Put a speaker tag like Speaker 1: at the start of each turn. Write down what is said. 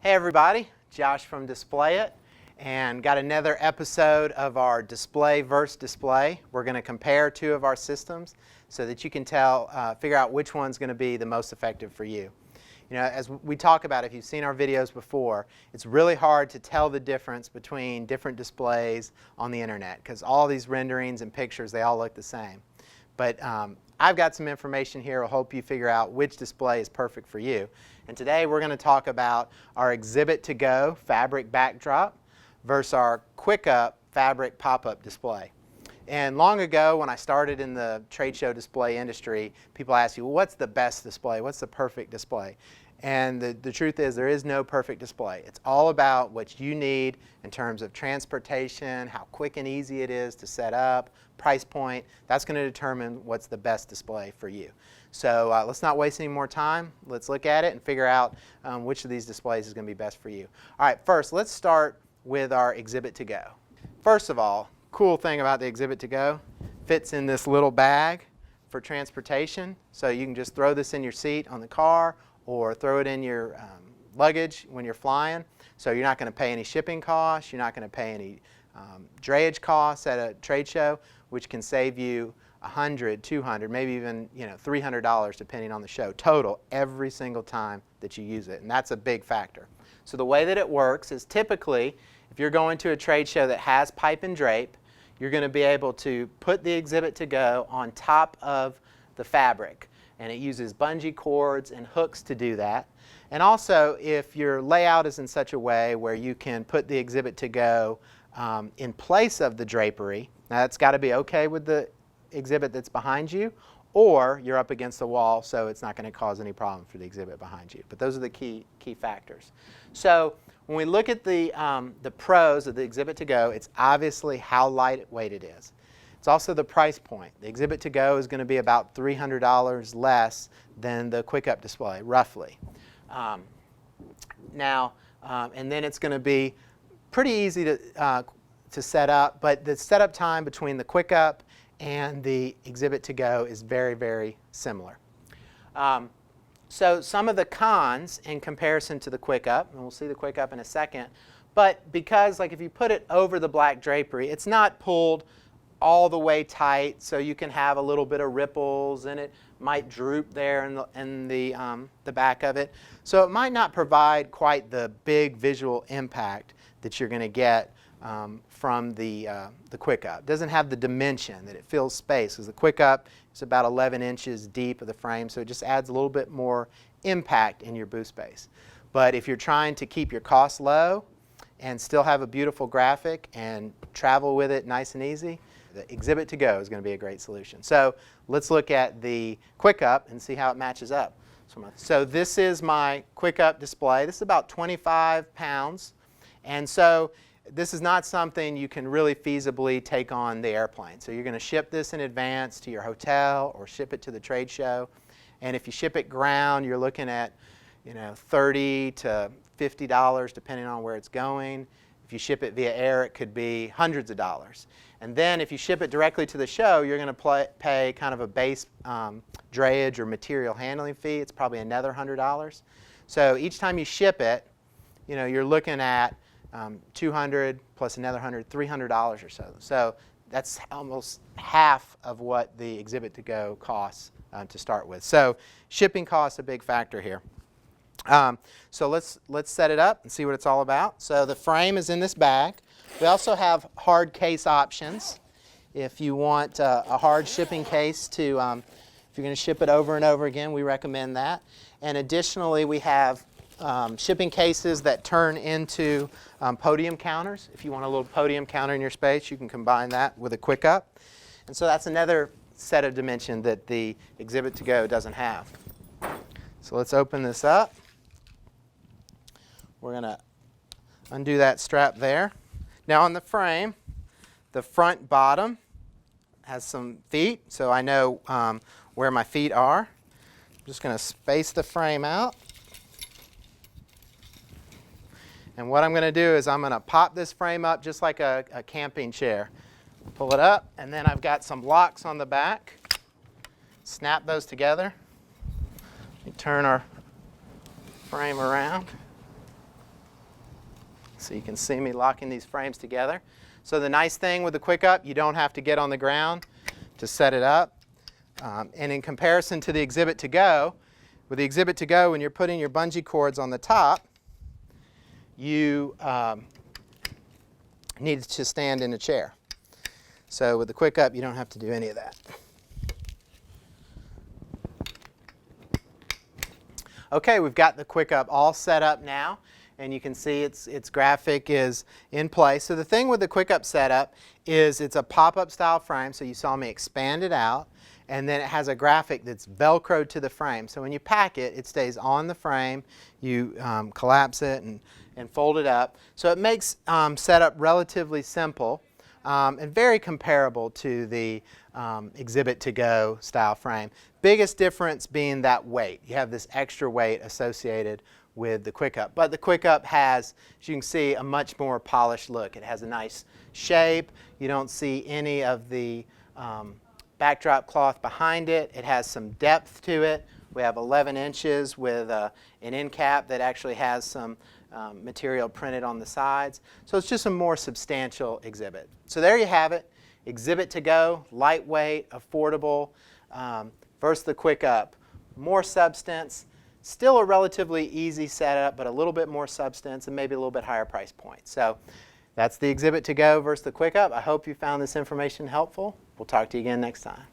Speaker 1: Hey everybody, Josh from Display It, and got another episode of our display versus display. We're going to compare two of our systems so that you can figure out which one's going to be the most effective for you. You know, as we talk about, if you've seen our videos before, it's really hard to tell the difference between different displays on the internet because all these renderings and pictures, they all look the same. But I've got some information here that will help you figure out which display is perfect for you. And today we're going to talk about our Exhibit to Go fabric backdrop versus our QuickUp fabric pop-up display. And long ago, when I started in the trade show display industry, people asked you, well, what's the best display? What's the perfect display? And the truth is there is no perfect display. It's all about what you need in terms of transportation, how quick and easy it is to set up, price point. That's going to determine what's the best display for you. So let's not waste any more time. Let's look at it and figure out which of these displays is going to be best for you. All right, first let's start with our Exhibit to Go. First of all, cool thing about the Exhibit to Go, fits in this little bag for transportation. So you can just throw this in your seat on the car or throw it in your luggage when you're flying. So you're not going to pay any shipping costs. You're not going to pay any drayage costs at a trade show, which can save you $100, $200, maybe even $300 depending on the show total every single time that you use it. And that's a big factor. So the way that it works is typically if you're going to a trade show that has pipe and drape, you're going to be able to put the Exhibit to Go on top of the fabric. And it uses bungee cords and hooks to do that. And also, if your layout is in such a way where you can put the Exhibit to Go in place of the drapery, now that's got to be okay with the exhibit that's behind you, or you're up against the wall, so it's not going to cause any problem for the exhibit behind you. But those are the key factors. So when we look at the pros of the Exhibit to Go, it's obviously how lightweight it is. It's also the price point. The Exhibit to Go is going to be about $300 less than the QuickUp display, roughly. And then it's going to be pretty easy to set up, but the setup time between the QuickUp and the Exhibit to Go is very, very similar. So some of the cons in comparison to the QuickUp, and we'll see the QuickUp in a second, but because if you put it over the black drapery, it's not pulled all the way tight, so you can have a little bit of ripples and it might droop there in the back of it. So it might not provide quite the big visual impact that you're going to get from the QuickUp. It doesn't have the dimension that it fills space, because the QuickUp is about 11 inches deep of the frame, so it just adds a little bit more impact in your booth space. But if you're trying to keep your costs low and still have a beautiful graphic and travel with it nice and easy, the Exhibit to Go is going to be a great solution. So let's look at the QuickUp and see how it matches up. So this is my QuickUp display. This is about 25 pounds. And so this is not something you can really feasibly take on the airplane. So you're going to ship this in advance to your hotel or ship it to the trade show. And if you ship it ground, you're looking at $30 to $50 depending on where it's going. If you ship it via air, it could be hundreds of dollars. And then if you ship it directly to the show, you're going to pay kind of a base drayage or material handling fee. It's probably another $100. So each time you ship it, you're looking at $200 plus another $100, $300 or so. So that's almost half of what the Exhibit to Go costs to start with. So shipping costs a big factor here. So let's set it up and see what it's all about. So the frame is in this bag. We also have hard case options. If you want a hard shipping case if you're going to ship it over and over again, we recommend that. And additionally, we have shipping cases that turn into podium counters. If you want a little podium counter in your space, you can combine that with a QuickUp. And so that's another set of dimension that the Exhibit to Go doesn't have. So let's open this up. We're going to undo that strap there. Now on the frame, the front bottom has some feet, so I know where my feet are. I'm just going to space the frame out. And what I'm going to do is I'm going to pop this frame up just like a camping chair. Pull it up, and then I've got some locks on the back. Snap those together. We turn our frame around. So you can see me locking these frames together. So the nice thing with the Quick Up, you don't have to get on the ground to set it up. And in comparison to the Exhibit to Go, with the Exhibit to Go, when you're putting your bungee cords on the top, you need to stand in a chair. So with the Quick Up, you don't have to do any of that. Okay, we've got the Quick Up all set up now, and you can see its graphic is in place. So the thing with the Quick Up setup is it's a pop-up style frame, so you saw me expand it out, and then it has a graphic that's velcroed to the frame. So when you pack it, it stays on the frame. You collapse it and fold it up. So it makes setup relatively simple and very comparable to the Exhibit to Go style frame. Biggest difference being that weight. You have this extra weight associated with the Quick Up. But the Quick Up has, as you can see, a much more polished look. It has a nice shape. You don't see any of the backdrop cloth behind it. It has some depth to it. We have 11 inches with an end cap that actually has some material printed on the sides. So it's just a more substantial exhibit. So there you have it. Exhibit to Go, lightweight, affordable, versus the Quick Up. More substance, still a relatively easy setup, but a little bit more substance and maybe a little bit higher price point. So that's the Exhibit to Go versus the Quick Up. I hope you found this information helpful. We'll talk to you again next time.